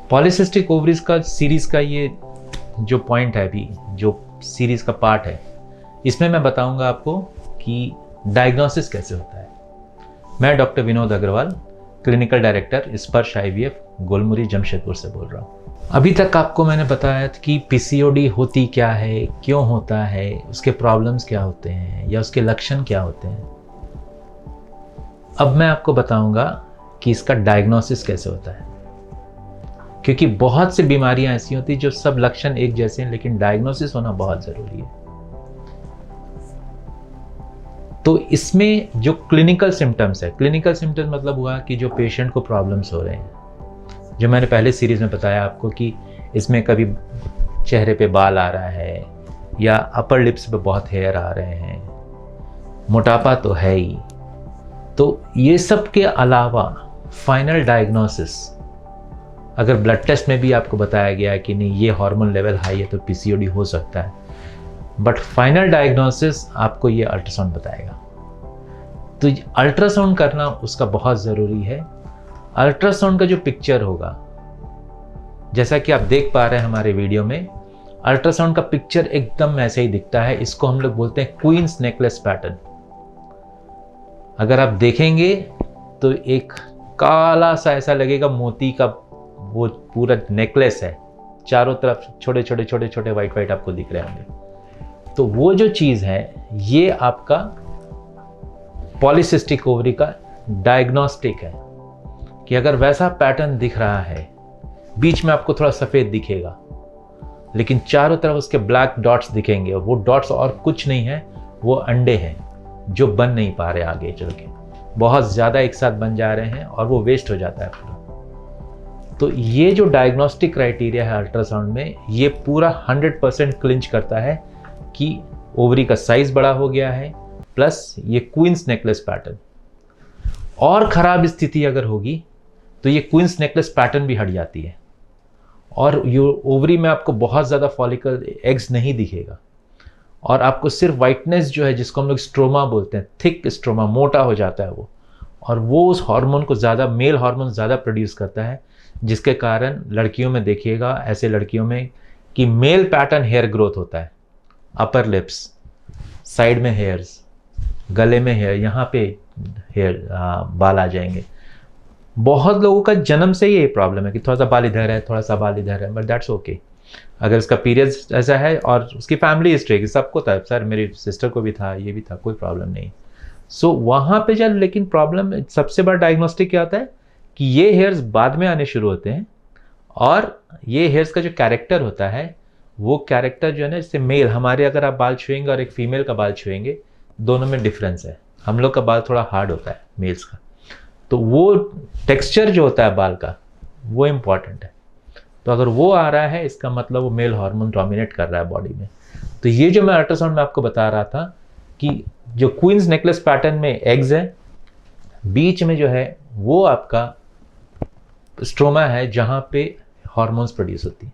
Polycystic ovaries का series का ये जो पॉइंट है, अभी जो सीरीज का पार्ट है, इसमें मैं बताऊंगा आपको कि डायग्नोसिस कैसे होता है। मैं doctor Vinod Agrawal, clinical director Sparsh IVF, Golmuri, Jamshedpur से बोल रहा हूँ। अभी तक आपको मैंने बताया था कि पीसीओडी होती क्या है, क्यों होता है, उसके प्रॉब्लम्स क्या होते हैं या उसके लक्षण क्या होते हैं। अब मैं आपको बताऊंगा कि इसका डायग्नोसिस कैसे होता है, क्योंकि बहुत सी बीमारियां ऐसी होती हैं जो सब लक्षण एक जैसे हैं, लेकिन डायग्नोसिस होना बहुत जरूरी है। तो इसमें जो क्लिनिकल सिम्टम्स है, क्लिनिकल सिम्टम्स मतलब हुआ कि जो पेशेंट को प्रॉब्लम्स हो रहे हैं, जो मैंने पहले सीरीज में बताया आपको कि इसमें कभी चेहरे पे बाल आ रहा है या अपर लिप्स पे बहुत हेयर आ रहे हैं, मोटापा तो है ही। तो ये सब के अलावा फाइनल डायग्नोसिस, अगर ब्लड टेस्ट में भी आपको बताया गया है कि नहीं ये हार्मोन लेवल हाई है तो पीसीओडी हो सकता है, बट फाइनल डायग्नोसिस आपको ये अल्ट्रासाउंड बताएगा। तो अल्ट्रासाउंड करना उसका बहुत ज़रूरी है। अल्ट्रासाउंड का जो पिक्चर होगा, जैसा कि आप देख पा रहे हैं हमारे वीडियो में, अल्ट्रासाउंड का पिक्चर एकदम ऐसे ही दिखता है। इसको हम लोग बोलते हैं क्वींस नेकलेस पैटर्न। अगर आप देखेंगे तो एक काला सा ऐसा लगेगा मोती का वो पूरा नेकलेस है, चारों तरफ छोटे छोटे छोटे छोटे वाइट वाइट आपको दिख रहे होंगे। तो वो जो चीज़ है ये आपका पॉलीसिस्टिक ओवरी का डायग्नोस्टिक है कि अगर वैसा पैटर्न दिख रहा है, बीच में आपको थोड़ा सफ़ेद दिखेगा लेकिन चारों तरफ उसके ब्लैक डॉट्स दिखेंगे, और वो डॉट्स और कुछ नहीं है, वो अंडे हैं जो बन नहीं पा रहे आगे चल के, बहुत ज़्यादा एक साथ बन जा रहे हैं और वो वेस्ट हो जाता है पूरा। तो ये जो डायग्नोस्टिक क्राइटेरिया है अल्ट्रासाउंड में, ये पूरा 100% क्लिंच करता है कि ओवरी का साइज बड़ा हो गया है, प्लस ये क्वींस नेकलेस पैटर्न। और ख़राब स्थिति अगर होगी तो ये क्वींस नेकलेस पैटर्न भी हट जाती है और ये ओवरी में आपको बहुत ज़्यादा फॉलिकल एग्स नहीं दिखेगा और आपको सिर्फ वाइटनेस जो है, जिसको हम लोग स्ट्रोमा बोलते हैं, थिक स्ट्रोमा, मोटा हो जाता है वो, और वो उस हार्मोन को ज़्यादा, मेल हार्मोन ज़्यादा प्रोड्यूस करता है, जिसके कारण लड़कियों में देखिएगा, ऐसे लड़कियों में कि मेल पैटर्न हेयर ग्रोथ होता है, अपर लिप्स, साइड में हेयर्स, गले में हेयर, यहाँ पे हेयर बाल आ जाएंगे। बहुत लोगों का जन्म से ही ये प्रॉब्लम है कि थोड़ा सा बाल इधर है, थोड़ा सा बाल इधर है, बट दैट्स ओके। अगर उसका पीरियड्स ऐसा है और उसकी फैमिली हिस्ट्री है, सबको था, सर मेरी सिस्टर को भी था, ये भी था, कोई प्रॉब्लम नहीं। सो वहाँ पे जब, लेकिन प्रॉब्लम सबसे बड़ा डायग्नोस्टिक क्या होता है कि ये हेयर्स बाद में आने शुरू होते हैं और ये हेयर्स का जो कैरेक्टर होता है, वो कैरेक्टर जो है ना, जैसे मेल, हमारे अगर आप बाल छुएंगे और एक फीमेल का बाल छुएंगे, दोनों में डिफरेंस है। हम लोग का बाल थोड़ा हार्ड होता है मेल्स का, तो वो टेक्सचर जो होता है बाल का वो इम्पॉर्टेंट है। तो अगर वो आ रहा है, इसका मतलब वो मेल हार्मोन डोमिनेट कर रहा है बॉडी में। तो ये जो मैं अल्ट्रासाउंड में आपको बता रहा था कि जो क्वींस नेकलेस पैटर्न में एग्स है, बीच में जो है वो आपका स्ट्रोमा है जहाँ पे हार्मोन्स प्रोड्यूस होती है।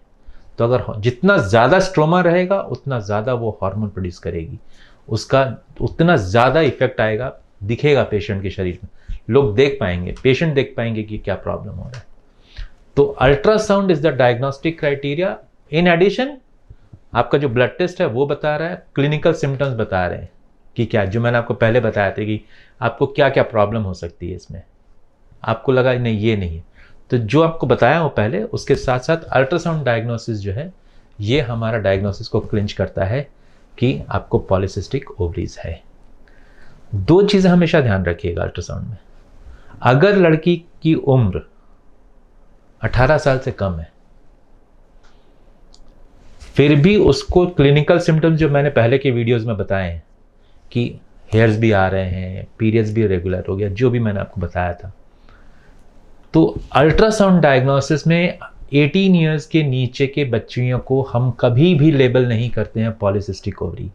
तो अगर जितना ज़्यादा स्ट्रोमा रहेगा उतना ज़्यादा वो हार्मोन प्रोड्यूस करेगी, उसका उतना ज़्यादा इफेक्ट आएगा, दिखेगा पेशेंट के शरीर में, लोग देख पाएंगे, पेशेंट देख पाएंगे कि क्या प्रॉब्लम हो रहा है। तो ultrasound is the diagnostic criteria. In addition आपका जो ब्लड टेस्ट है वो बता रहा है, क्लिनिकल सिम्टम्स बता रहे हैं कि क्या, जो मैंने आपको पहले बताया था कि आपको क्या क्या प्रॉब्लम हो सकती है इसमें, आपको लगा नहीं ये नहीं है, तो जो आपको बताया वो पहले, उसके साथ साथ अल्ट्रासाउंड डायग्नोसिस जो है, ये हमारा डायग्नोसिस को क्लिंच करता है कि आपको पॉलीसिस्टिक ओवरीज है। दो चीज़ें हमेशा ध्यान रखिएगा अल्ट्रासाउंड में। अगर लड़की की उम्र 18 साल से कम है, फिर भी उसको क्लिनिकल सिम्टम्स जो मैंने पहले के वीडियोस में बताए हैं कि हेयर्स भी आ रहे हैं, पीरियड्स भी रेगुलर हो गया, जो भी मैंने आपको बताया था, तो अल्ट्रासाउंड डायग्नोसिस में 18 ईयर्स के नीचे के बच्चियों को हम कभी भी लेबल नहीं करते हैं पॉलीसिस्टिक ओवरी,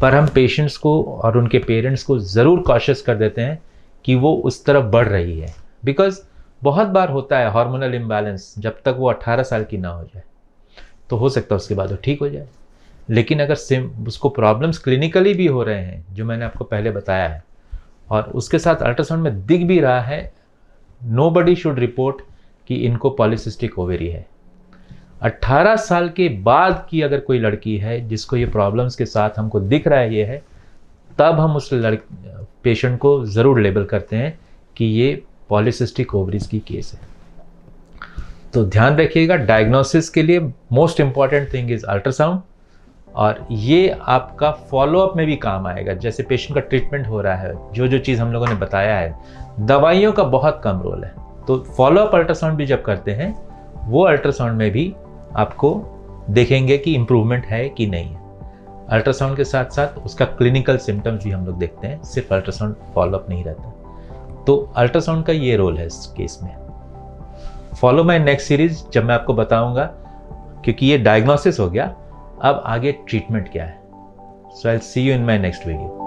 पर हम पेशेंट्स को और उनके पेरेंट्स को ज़रूर कॉशियस कर देते हैं कि वो उस तरफ बढ़ रही है। बिकॉज बहुत बार होता है हार्मोनल इम्बैलेंस, जब तक वो 18 साल की ना हो जाए, तो हो सकता है उसके बाद वो ठीक हो जाए। लेकिन अगर उसको प्रॉब्लम्स क्लिनिकली भी हो रहे हैं, जो मैंने आपको पहले बताया है, और उसके साथ अल्ट्रासाउंड में दिख भी रहा है, नोबडी शुड रिपोर्ट कि इनको पॉलीसिस्टिक ओवेरी है। 18 साल के बाद की अगर कोई लड़की है जिसको ये प्रॉब्लम्स के साथ हमको दिख रहा है ये है, तब हम उस पेशेंट को ज़रूर लेबल करते हैं कि ये पॉलीसिस्टिक ओवरीज की केस है। तो ध्यान रखिएगा, डायग्नोसिस के लिए most important thing is ultrasound, और ये आपका फॉलोअप में भी काम आएगा। जैसे पेशेंट का ट्रीटमेंट हो रहा है, जो जो चीज़ हम लोगों ने बताया है, दवाइयों का बहुत कम रोल है। तो फॉलोअप अल्ट्रासाउंड भी जब करते हैं, वो अल्ट्रासाउंड में भी आपको देखेंगे कि इम्प्रूवमेंट है कि नहीं है। अल्ट्रासाउंड के साथ साथ उसका क्लिनिकल सिम्टम्स भी हम लोग देखते हैं, सिर्फ अल्ट्रासाउंड फॉलोअप नहीं रहता। तो अल्ट्रासाउंड का ये रोल है इस केस में। फॉलो माय नेक्स्ट सीरीज, जब मैं आपको बताऊंगा, क्योंकि ये डायग्नोसिस हो गया, अब आगे ट्रीटमेंट क्या है। So I will see you in my next video.